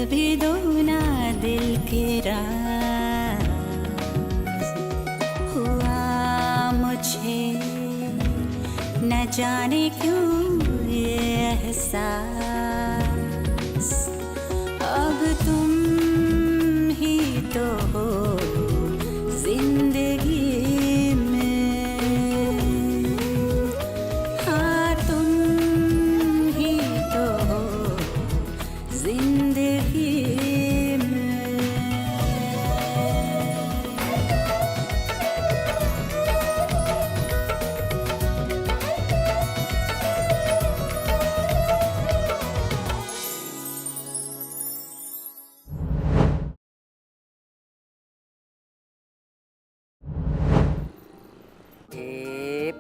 भी दो ना दिल के राज, हुआ मुझे न जाने क्यों ये एहसास, अब तुम ही तो हो जिंदगी में, हाँ तुम ही तो हो जिंदगी में।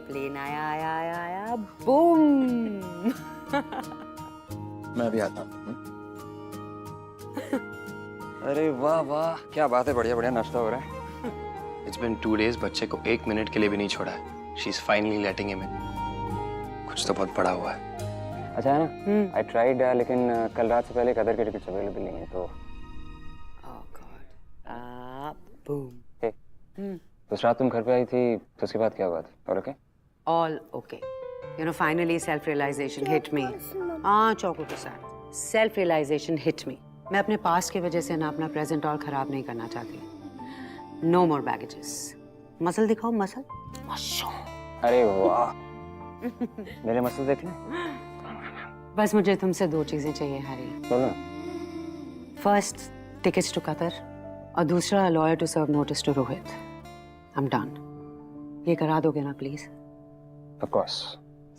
प्लेन आया आया आया आया बूम। मैं भी आता हूँ। अरे वाह वाह, क्या बात है, बढ़िया बढ़िया नाश्ता हो रहा है। It's been 2 days, बच्चे को 1 मिनट के लिए भी नहीं छोड़ा है। She's finally letting him in. कुछ तो बहुत बड़ा हुआ है। अच्छा है ना? I tried, लेकिन कल रात से पहले कदर के टिकट्स अवेलेबल नहीं है तो। Oh God. Boom. Hey, उस रात तुम घर पे आई थी तो उसके बाद क्या हुआ था? और okay? All okay. You know, finally self-realization hit me. हाँ, चौको के साथ. Self-realization hit me. मैं अपने पास्ट की वजह से ना अपना प्रेजेंट और खराब नहीं करना चाहती. No more baggages. मसल दिखाओ, मसल. अरे वाह, मेरे मसल देख ले. बस मुझे तुमसे 2 चीजें चाहिए हैरी. बोलो. First, tickets to Qatar. और दूसरा, lawyer to serve notice to Rohit. I'm done. ये करा दोगे ना प्लीज? Of course.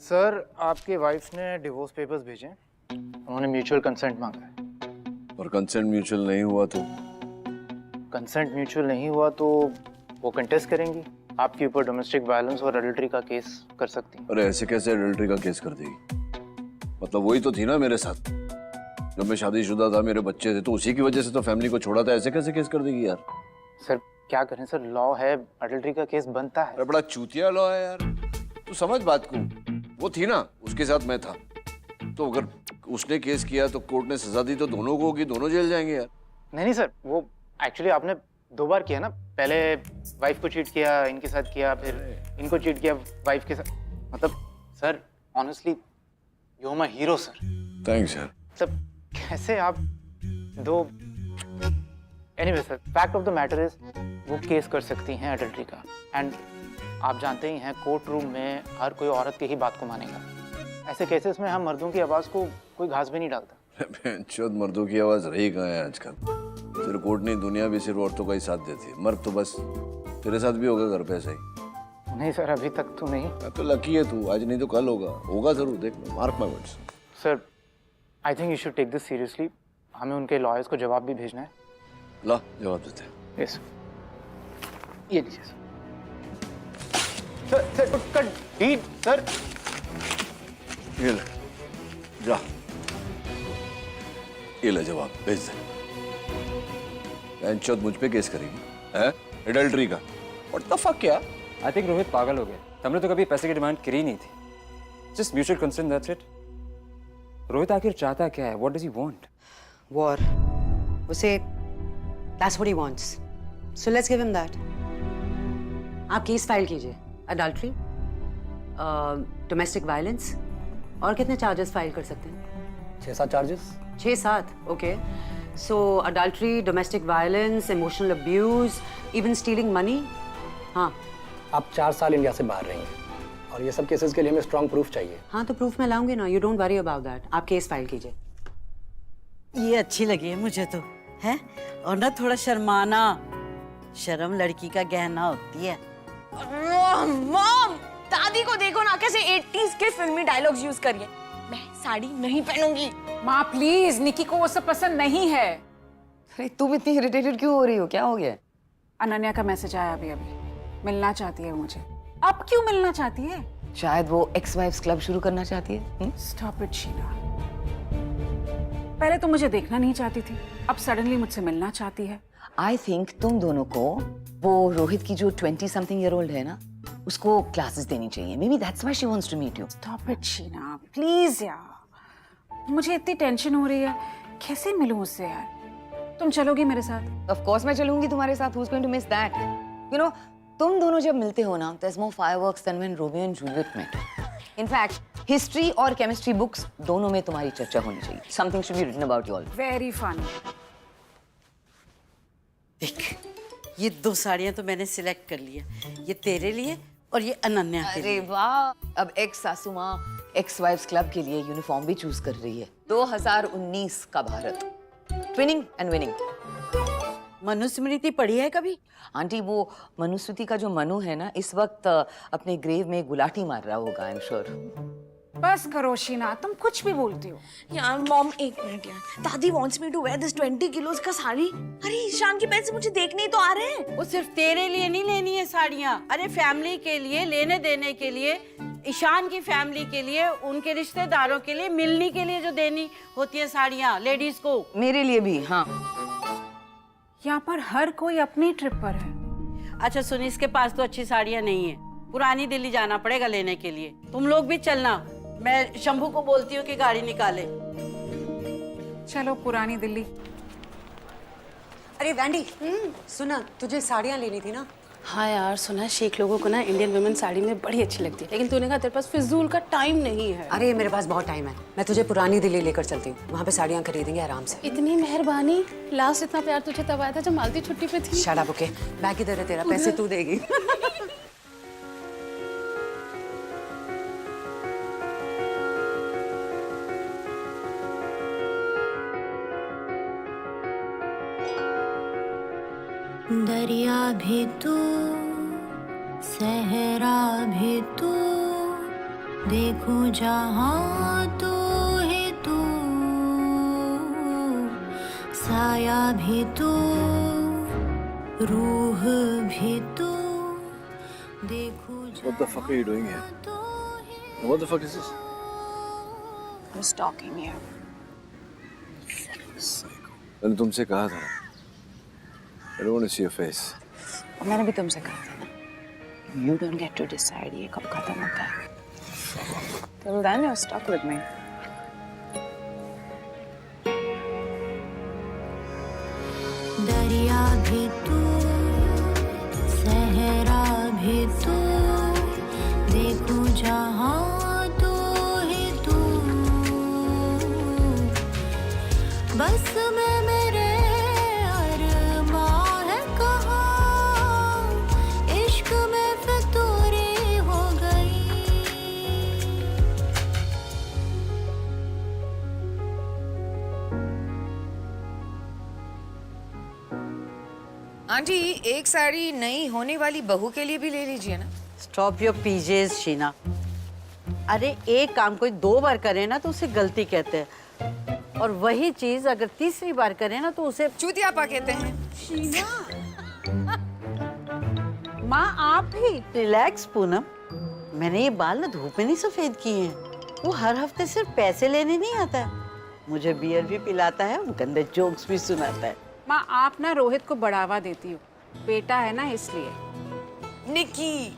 सर, आपकी वाइफ ने डिवोर्स पेपर्स भेजे. उन्होंने म्यूचुअल कंसेंट मांगा है. और कंसेंट म्यूचुअल नहीं हुआ तो? कंसेंट म्यूचुअल नहीं हुआ तो वो कंटेस्ट करेंगी. आपके ऊपर डोमेस्टिक वायलेंस और एडल्ट्री का केस कर सकती हैं. अरे ऐसे कैसे एडल्ट्री का केस कर देगी? मतलब वही तो थी ना मेरे साथ. जब मैं शादीशुदा था, मेरे बच्चे थे, तो उसी की वजह से तो फैमिली को छोड़ा था. ऐसे कैसे केस कर देगी यार? सर क्या करें सर, लॉ है, एडल्ट्री का केस बनता है. अरे बड़ा चूतिया लॉ है यार. तू समझ बात को. वो थी ना, उसके साथ मैं था, तो अगर उसने केस किया तो कोर्ट ने सजा दी तो दोनों को होगी, दोनों जेल जाएंगे यार. नहीं सर, वो एक्चुअली आपने 2 बार किया ना. पहले वाइफ को चीट किया, इनके साथ किया, फिर इनको चीट किया वाइफ के साथ. मतलब sir honestly you are my hero sir. Thanks यार. सब कैसे आप 2. Anyway sir, fact of the matter is वो केस कर सकती हैं एडल्ट्री का. एंड आप जानते ही हैं कोर्ट रूम में हर कोई औरत की ही बात को मानेगा. ऐसे केसेस में हम मर्दों की आवाज को कोई घास भी नहीं डालता. चौथ मर्दों की आवाज रही कहाँ है आजकल? सिर्फ कोर्ट नहीं, दुनिया भी सिर्फ औरतों का ही साथ देती है. मर्द तो बस तेरे साथ भी होगा घर पे ऐसा ही. नहीं सर, अभी तक तो नहीं. तो लकी है तू. आज नहीं तो कल होगा. होगा जरूर, देख mark my words. Sir I think you should take this seriously. हमें उनके लॉयर्स को जवाब भी भेजना है. ला जवाब देते हैं. यस ये लीजिए सर. सर उसका डीड सर. ये ले, जा. ये ले जवाब, भेज दे. चौथ मुझ पे केस करेगी हैं? एडल्ट्री का. व्हाट द फक क्या? आई थिंक रोहित पागल हो गया. हमने तो कभी पैसे की डिमांड करी नहीं थी. Just mutual consent, that's it. Rohit आखिर चाहता क्या है? What does he want? War. उसे that's what he wants. So let's give him that. आप केस फाइल कीजिए. Adultery, domestic violence, और कितने चार्जेस फाइल कर सकते हैं? 6-7 charges. 6-7, okay. So adultery, domestic violence, emotional abuse, even stealing money. हाँ. आप 4 साल इंडिया से बाहर रही हैं और ये सब केसेस के लिए हमें स्ट्रॉन्ग प्रूफ चाहिए. हाँ तो प्रूफ मैं लाऊंगी ना. You don't worry about that. आप केस फाइल कीजिए. ये अच्छी लगी है मुझे तो, है? और ना थोड़ा शर्माना. शर्म लड़की का गहना होती है. मॉम, दादी को देखो ना कैसे 80s के फिल्मी डायलॉग्स यूज करिए. मैं साड़ी नहीं पहनूंगी. माँ प्लीज, निकी को वो सब पसंद नहीं है. अरे तुम इतनी इरिटेटेड क्यों हो रही हो? क्या हो गया? अनन्या का मैसेज आया अभी. मिलना चाहती है मुझे. अब क्यों मिलना चाहती है? शायद वो एक्स वाइफ्स क्लब शुरू करना चाहती है. Stop it Sheela. पहले तो मुझे देखना नहीं चाहती थी, अब सडनली मुझसे मिलना चाहती है. आई थिंक तुम दोनों को वो रोहित की जो 20-something-year-old है ना, उसको क्लासेस देनी चाहिए. Maybe that's why she wants to meet you. Stop it Sheena, please यार. मुझे इतनी टेंशन हो रही है. कैसे मिलूं उससे यार? तुम चलोगी मेरे साथ? ऑफ कोर्स मैं चलूंगी तुम्हारे साथ। Who's going to miss that? You know, तुम दोनों जब मिलते हो ना, there's more fireworks than when Romeo and Juliet met. In fact, history और केमिस्ट्री बुक्स दोनों में तुम्हारी चर्चा होनी चाहिए। Something should be written about you all. Very fun. देख, ये 2 साड़ियाँ तो मैंने सिलेक्ट कर लिया। ये तेरे लिए और ये अनन्या के लिए। अरे वाह, अब एक्स सासू माँ एक्स वाइफ्स क्लब के लिए यूनिफॉर्म भी चूज कर रही है। 2019 का Bharat, twinning and winning. Manusmriti पढ़ी है कभी? आंटी, वो मनुस्मृति का जो मनु है ना, इस वक्त अपने ग्रेव में गुलाटी मार रहा होगा, आई एम श्योर। बस करो शीना, तुम कुछ भी बोलती हो। यार मॉम, एक मिनट यार, दादी wants me to wear this 20 kilos का साड़ी। अरे ईशान के पैसे मुझे देखने ही तो आ रहे हैं। वो सिर्फ तेरे लिए नहीं लेनी है साड़ियाँ, अरे फैमिली के लिए, लेने देने के लिए, ईशान की फैमिली के लिए, उनके रिश्तेदारों के लिए, मिलने के लिए जो देनी होती है साड़ियाँ लेडीज को। मेरे लिए भी, हाँ। यहाँ पर हर कोई अपनी ट्रिप पर है। अच्छा सुन, इसके पास तो अच्छी साड़ियाँ नहीं है, पुरानी दिल्ली जाना पड़ेगा लेने के लिए। तुम लोग भी चलना, मैं शंभू को बोलती हूँ कि गाड़ी निकाले। चलो पुरानी दिल्ली। अरे वैंडी, सुना, तुझे साड़ियाँ लेनी थी ना? हाँ यार, सुना है शेख लोगों को ना इंडियन वुमेन साड़ी में बड़ी अच्छी लगती है, लेकिन तूने कहा तेरे पास फिजूल का टाइम नहीं है। अरे मेरे पास बहुत टाइम है, मैं तुझे पुरानी दिल्ली लेकर चलती हूँ, वहाँ पे साड़ियाँ खरीदेंगे आराम से। इतनी मेहरबानी। लास्ट इतना प्यार तुझे तब आया था जब मालती छुट्टी पे थी। Shut up, okay? बैग किधर है तेरा? पैसे तू देगी। दरिया भी तू, सहरा भी तू, देखूं जहां तू ही तू, साया भी तू, रूह भी तू, देखूं What the fuck are you doing here? What the fuck is this? I was stalking you. मैंने तुमसे कहा था, I don't want to see your face. मैंने भी तुमसे कहा था ना, you don't get to decide ये कब खत्म होता है। Till then you're stuck with me. दरिया भी तू, सहरा भी तू, देखूं जहां तू ही तू, बस में मेरे अरमां है कहाँ, इश्क में फितूरी हो गई। आंटी, एक साड़ी नई होने वाली बहू के लिए भी ले लीजिए ना। Stop your PJs Sheena. अरे एक काम कोई 2 बार करे ना तो उसे गलती कहते हैं, और वही चीज अगर 3री बार करे ना तो उसे चूतियापा कहते हैं। माँ आप भी? रिलैक्स पूनम, मैंने ये बाल ना धूप में नहीं सफेद किए हैं। वो हर हफ्ते सिर्फ पैसे लेने नहीं आता है, मुझे बियर भी पिलाता है, गंदे जोक्स भी सुनाता है। माँ आप ना रोहित को बढ़ावा देती हो, बेटा है ना इसलिए। निकी,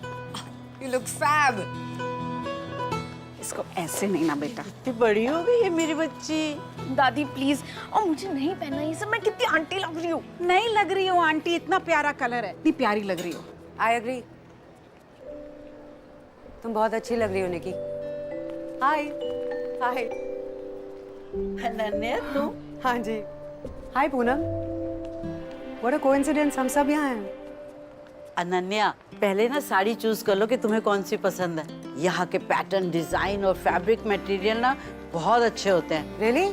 you look fab. इसको ऐसे नहीं ना बेटा। इतनी बड़ी हो गई है मेरी बच्ची। दादी प्लीज, और मुझे नहीं पहनना ये सब। मैं कितनी आंटी लग रही हूँ। नहीं लग रही हो आंटी, इतना प्यारा कलर है, इतनी प्यारी लग रही हो। आई एग्री, तुम बहुत अच्छी लग रही हो निकी। हाय हाय। अनन्या तुम? हाँ जी। हाय पूनम, व्हाट अ कोइंसिडेंस, हम सब यहाँ हैं। अनन्या, पहले ना साड़ी चूज कर लो कि तुम्हें कौन सी पसंद है। यहाँ के पैटर्न, डिजाइन और फैब्रिक मटेरियल ना बहुत अच्छे होते हैं। रियली?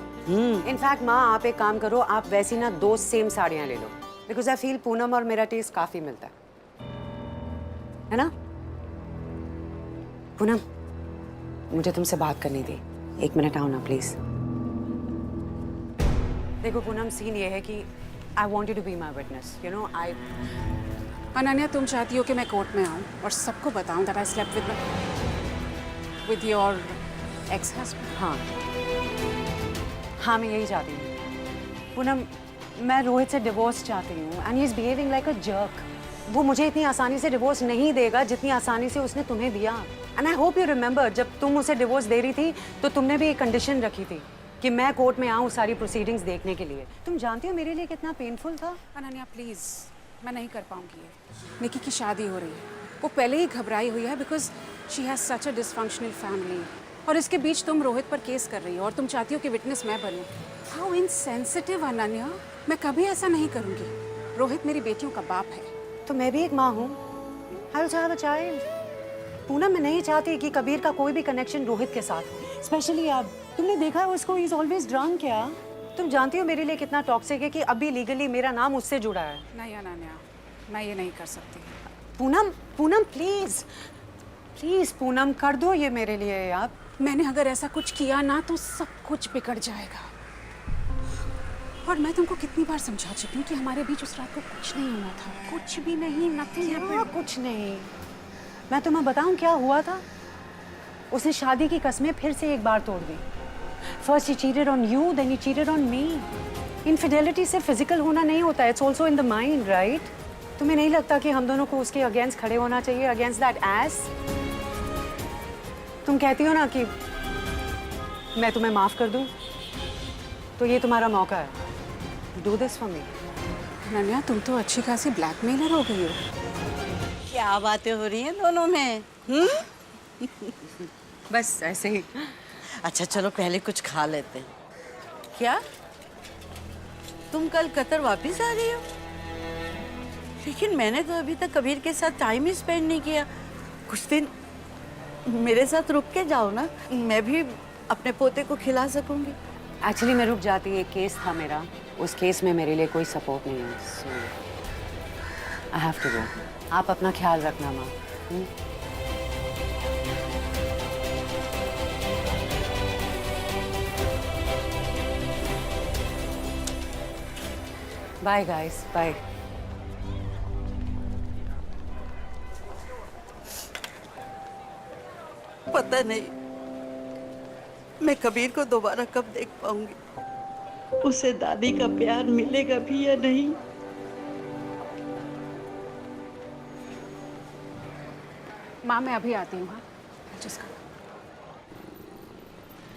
इनफैक्ट माँ आप एक काम करो, आप वैसी ना 2 सेम साड़ियाँ ले लो, बिकॉज आई फील पूनम और मेरा टेस्ट काफी मिलता है ना? पूनम, मुझे तुमसे बात करनी थी, 1 मिनट आओ ना प्लीज। देखो पूनम, सीन ये है कि I want you to be my witness, you know. आई अनन्या, तुम चाहती हो कि मैं कोर्ट में आऊँ और सबको बताऊँ that I slept with your ex-husband? हाँ हाँ, मैं यही चाहती हूँ पूनम। मैं रोहित से डिवोर्स चाहती हूँ and he is behaving like a jerk. वो मुझे इतनी आसानी से डिवोर्स नहीं देगा जितनी आसानी से उसने तुम्हें दिया। And I hope you remember, जब तुम उसे डिवोर्स दे रही थी तो तुमने भी एक कंडीशन रखी थी कि मैं कोर्ट में आऊँ सारी प्रोसीडिंग्स देखने के लिए। तुम जानती हो मेरे लिए कितना पेनफुल था। अनन्या प्लीज़, मैं नहीं कर पाऊंगी ये। निकी की शादी हो रही है, वो पहले ही घबराई हुई है because she has such a dysfunctional family, और इसके बीच तुम रोहित पर केस कर रही हो और तुम चाहती हो कि विटनेस मैं बनूं। हाउ इनसेंसिटिव अनन्या, मैं कभी ऐसा नहीं करूंगी। रोहित मेरी बेटियों का बाप है। तो मैं भी एक माँ हूँ। I will have a child. Poonam, मैं नहीं चाहती कि कबीर का कोई भी कनेक्शन रोहित के साथ हो, स्पेशली अब। तुमने देखा है उसको, ही इज ऑलवेज ड्रंक। क्या तुम जानती हो मेरे लिए कितना टॉक्सिक है कि अभी लीगली मेरा नाम उससे जुड़ा है। नहीं अनन्या, मैं ये नहीं कर सकती। पूनम, पूनम प्लीज प्लीज पूनम, कर दो ये मेरे लिए यार। मैंने अगर ऐसा कुछ किया ना तो सब कुछ बिगड़ जाएगा। और मैं तुमको कितनी बार समझा चुकी हूँ कि हमारे बीच उस रात को कुछ नहीं हुआ था। कुछ भी नहीं, नथिंग हैपेंड। कुछ नहीं। मैं तुम्हें बताऊं क्या हुआ था? उसने शादी की कसमें फिर से एक बार तोड़ दी। First he cheated on you, then he cheated on me. Infidelity से फिजिकल होना नहीं होता, it's also in the mind, right? तुम्हें नहीं लगता कि हम दोनों को उसके अगेंस्ट खड़े होना चाहिए, अगेंस्ट दैट एस? तुम कहती हो ना कि मैं तुम्हें माफ कर दूं, तो ये तुम्हारा मौका है। Do this for me. Ananya, तुम तो अच्छी खासी ब्लैकमेलर हो गई हो। क्या बातें हो रही हैं दोनों में? बस ऐसे ही। अच्छा चलो पहले कुछ खा लेते हैं। क्या तुम कल कतर वापस आ रही हो? लेकिन मैंने तो अभी तक कबीर के साथ टाइम ही स्पेंड नहीं किया। कुछ दिन मेरे साथ रुक के जाओ ना, मैं भी अपने पोते को खिला सकूंगी। एक्चुअली मैं रुक जाती, एक केस था मेरा, उस केस में मेरे लिए कोई सपोर्ट नहीं है, सो आई हैव टू गो। आप अपना ख्याल रखना माँ। Bye guys, bye. पता नहीं मैं कबीर को दोबारा कब देख पाऊंगी, उसे दादी का प्यार मिलेगा भी या नहीं। माँ मैं अभी आती हूँ। हाँ जिसका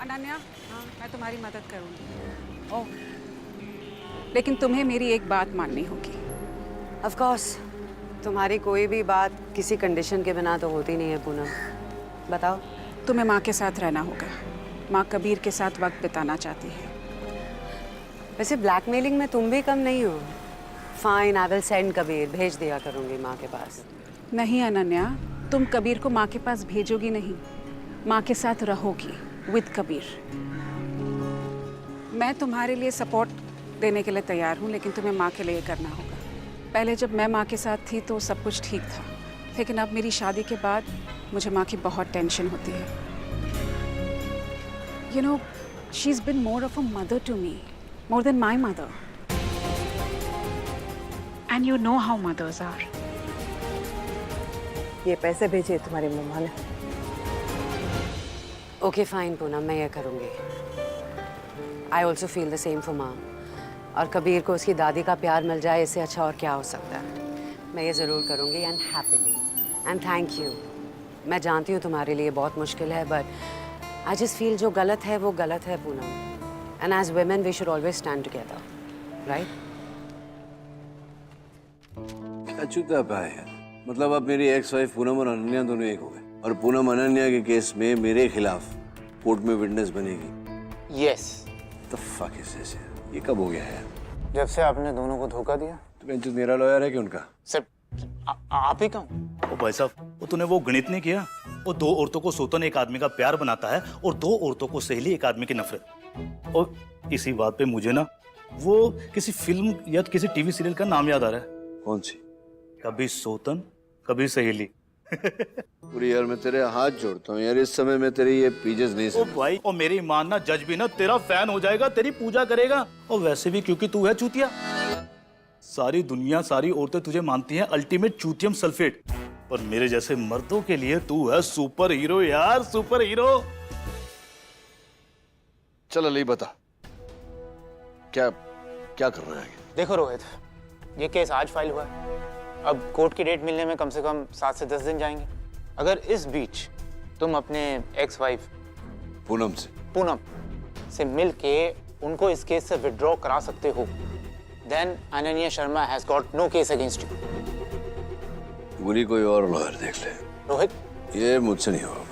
अनन्या, हाँ मैं तुम्हारी मदद करूँगी। ओह, लेकिन तुम्हें मेरी एक बात माननी होगी। ऑफ कोर्स, तुम्हारी कोई भी बात किसी कंडीशन के बिना तो होती नहीं है पूनम। बताओ। तुम्हें माँ के साथ रहना होगा। माँ कबीर के साथ वक्त बिताना चाहती है। वैसे ब्लैकमेलिंग में तुम भी कम नहीं हो। Fine, I will send Kabir, भेज दिया करूँगी माँ के पास। नहीं अनन्या, तुम कबीर को माँ के पास भेजोगी नहीं, माँ के साथ रहोगी विद कबीर। मैं तुम्हारे लिए सपोर्ट देने के लिए तैयार हूँ, लेकिन तुम्हें माँ के लिए करना होगा। पहले जब मैं माँ के साथ थी तो सब कुछ ठीक था, लेकिन अब मेरी शादी के बाद मुझे माँ की बहुत टेंशन होती है। You know, she's been more of a mother to me, more than my mother. And you know how mothers are. ये पैसे भेजे तुम्हारी मम्मा ने। ओके फाइन पूनम, मैं ये करूँगी। I also feel the same for माँ। और कबीर को उसकी दादी का प्यार मिल जाए, इससे अच्छा और क्या हो सकता है। मैं ये ज़रूर करूँगी, and happily. And thank you. मैं जानती हूँ तुम्हारे लिए बहुत मुश्किल है, बट आई जस्ट फील जो गलत है वो गलत है Poonam. And as women we should always stand together, right? क्या चूता पाया यार? मतलब अब मेरी एक्स वाइफ पूनम और अनन्या दोनों एक हो गए, और पूनम अनन्या के केस में मेरे खिलाफ कोर्ट में विटनेस बनेगी। Yes. The fuck is this? ये कब हो गया है? जब से आपने दोनों को धोखा दिया। तो जो मेरा लॉयर है कि उनका? सर आप ही कहूँ। ओ भाई साहब, वो तूने वो गणित नहीं किया? वो दो औरतों को सोतन एक आदमी का प्यार बनाता है और दो औरतों को सहेली एक आदमी की नफरत। और इसी बात पे मुझे ना वो किसी फिल्म या किसी टीवी सीरियल का नाम याद आ रहा है। कौन सी? कभी सोतन कभी सहेली। पूरी यार, मैं तेरे हाथ जोड़ता हूँ यार, इस समय में तेरी ये पीजेस नहीं ओ समझ। भाई, और मेरी ईमान ना जज भी ना तेरा फैन हो जाएगा, तेरी पूजा करेगा। और वैसे भी क्योंकि तू है चूतिया, सारी दुनिया सारी औरतें तुझे मानती हैं अल्टीमेट चूतियम सल्फेट, पर मेरे जैसे मर्दों के लिए तू है सुपर हीरो यार, सुपर हीरो। चल अली बता, क्या क्या कर रहा है? देखो रोहित, ये केस आज फाइल हुआ है। अब कोर्ट की डेट मिलने में कम से कम 7 से 10 दिन जाएंगे। अगर इस बीच तुम अपने एक्स वाइफ पूनम से मिल के उनको इस केस से विड्रॉ करा सकते हो, then Ananya Sharma has got no case against you. बोली कोई और लॉयर देख ले। रोहित, ये मुझसे नहीं होगा।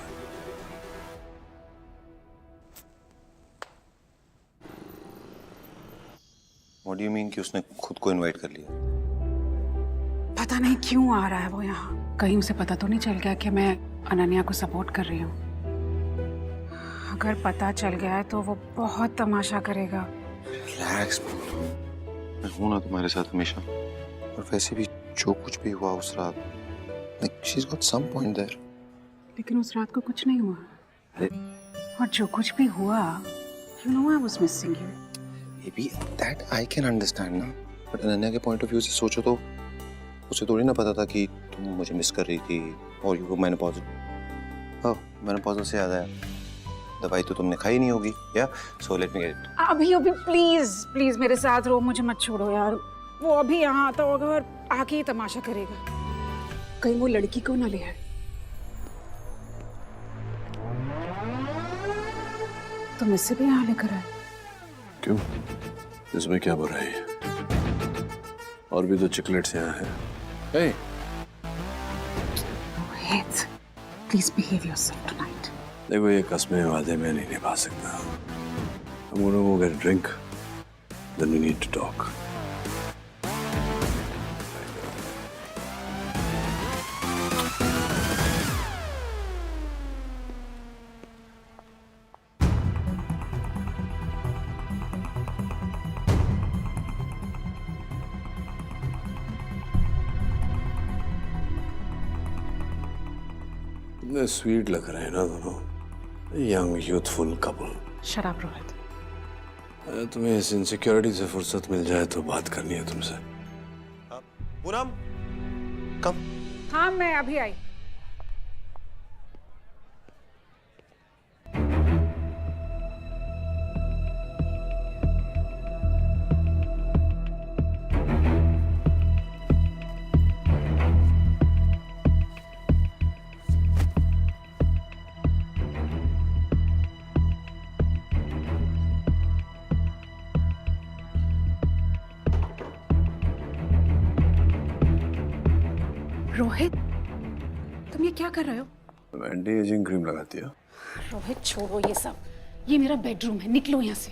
What do you mean कि उसने खुद को इनवाइट कर लिया? पता नहीं क्यों आ रहा है वो यहाँ। कहीं उसे पता तो नहीं चल गया कि मैं अनन्या को सपोर्ट कर रही हूँ? अगर पता चल गया है तो वो बहुत तमाशा करेगा। रिलैक्स, मैं हूं ना तुम्हारे साथ हमेशा। और वैसे भी जो कुछ भी हुआ उस रात, like she's got some point there. लेकिन उस रात को कुछ नहीं हुआ। और जो कुछ भी हुआ, you know I was missing you. Maybe that I can understand ना, but अनन्या के पॉइंट ऑफ व्यू से सोचो तो उसे थोड़ी ना पता था कि तुम मुझे मिस कर रही थी और यू मेनोपॉज। हाँ, मेनोपॉज से याद आया, दवाई तो तुमने खाई नहीं होगी, या? So let me get it. अभी प्लीज मेरे साथ रहो, मुझे मत छोड़ो यार। वो अभी यहाँ आता होगा और आके ही तमाशा करेगा। कहीं वो लड़की को ना ले आए। तुम इससे भी यहाँ लेकर आए? क्यों? इसमें क्या बुराई है? और भी तो चिकलेट्स यहाँ हैं। Hey. Rohit, please behave yourself tonight. देखो ये कस्में वादे मैं नहीं निभा सकता। I'm gonna go get a drink, then we need to talk. कितने स्वीट लग रहे हैं ना दोनों, young youthful couple. Shut up, Rohit. तुम्हें इस इनसिक्योरिटी से फुर्सत मिल जाए तो बात करनी है तुमसे। पूनम, कम। हाँ, मैं अभी आई। रोहित, तुम ये क्या कर रहे हो? एंटी एजिंग क्रीम लगाती है। रोहित छोड़ो ये सब, ये मेरा बेडरूम है, निकलो यहाँ से।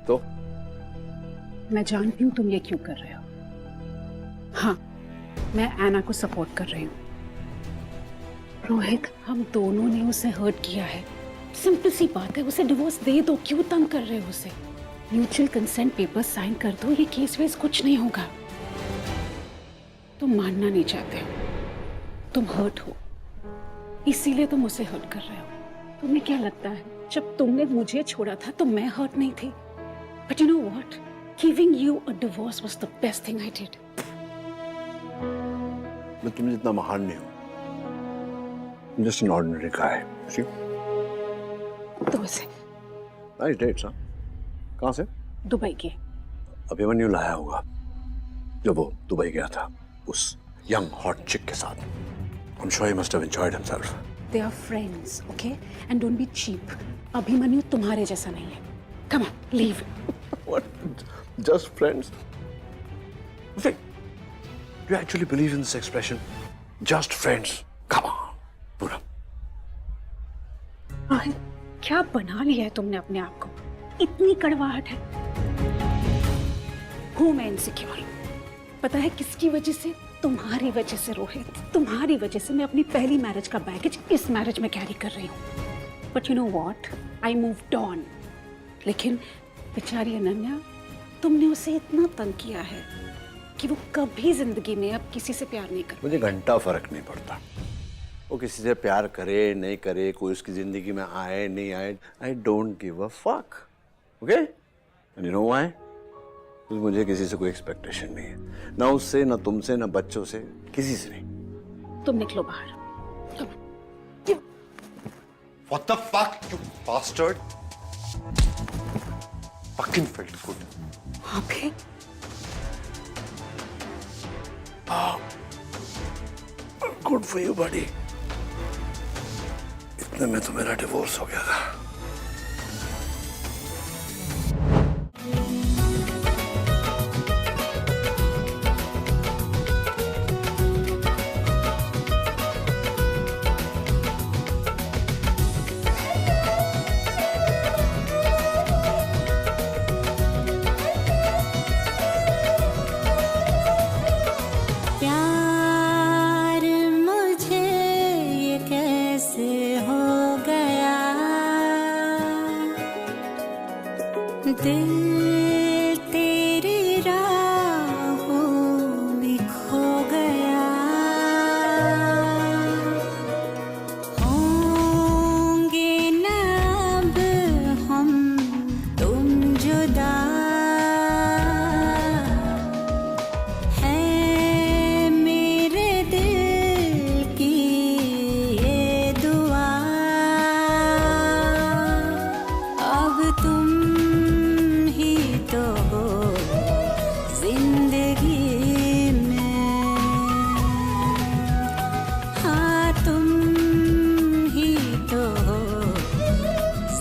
तो मैं जानती हूँ तुम ये क्यों कर रहे हो। हाँ, मैं एना को सपोर्ट कर रही हूँ। रोहित, हम दोनों ने उसे हर्ट किया है, सिंपल सी बात है, उसे डिवोर्स दे दो, क्यों तंग कर रहे हो उसे? म्यूचुअल कंसेंट पेपर साइन कर दो, ये केस वेस कुछ नहीं होगा। तुम मानना नहीं चाहते हो, तुम हर्ट हो, इसीलिए तुम उसे हर्ट कर रहे हो। तुम्हें क्या लगता है जब तुमने मुझे छोड़ा था तो मैं हर्ट नहीं थी? But you know what, giving you a divorce was the best thing I did. मैं तुम जितना महान नहीं हूँ, जस्ट एन ऑर्डिनरी गाय। तो उसे नाइस डेट्स, हाँ? कहाँ से? दुबई के। अभिमन्यु लाया होगा जब वो दुबई गया था उस यंग हॉट चिक के साथ। I'm sure he must have enjoyed himself. They are friends, okay? And don't be cheap. Abhimanyu तुम्हारे जैसा नहीं है। Come on, leave. What? Just friends? Wait, do you actually believe in this expression? Just friends? Come on, पूरा। क्या बना लिया है तुमने अपने आप को? इतनी कड़वाहट है। हूँ मैं इनसिक्योर। पता है किसकी वजह से? तुम्हारी वजह से रोहित, तुम्हारी वजह से मैं अपनी पहली मैरिज का बैगेज इस मैरिज में कैरी कर रही हूँ। But you know what, I moved on. लेकिन बेचारी अनन्या, तुमने उसे इतना तंग किया है कि वो कभी जिंदगी में अब किसी से प्यार नहीं कर। मुझे घंटा फर्क नहीं पड़ता वो किसी से प्यार करे नहीं करे, कोई उसकी जिंदगी में आए नहीं आए। I don't give a fuck, okay? And you know why? मुझे किसी से कोई एक्सपेक्टेशन नहीं है, ना उससे, ना तुमसे, ना बच्चों से, किसी से नहीं। तुम निकलो बाहर। What the fuck, you bastard? Fucking felt good. अभी गुड फॉर यू बडी। इतने में तो मेरा डिवोर्स हो गया था।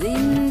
जिंदगी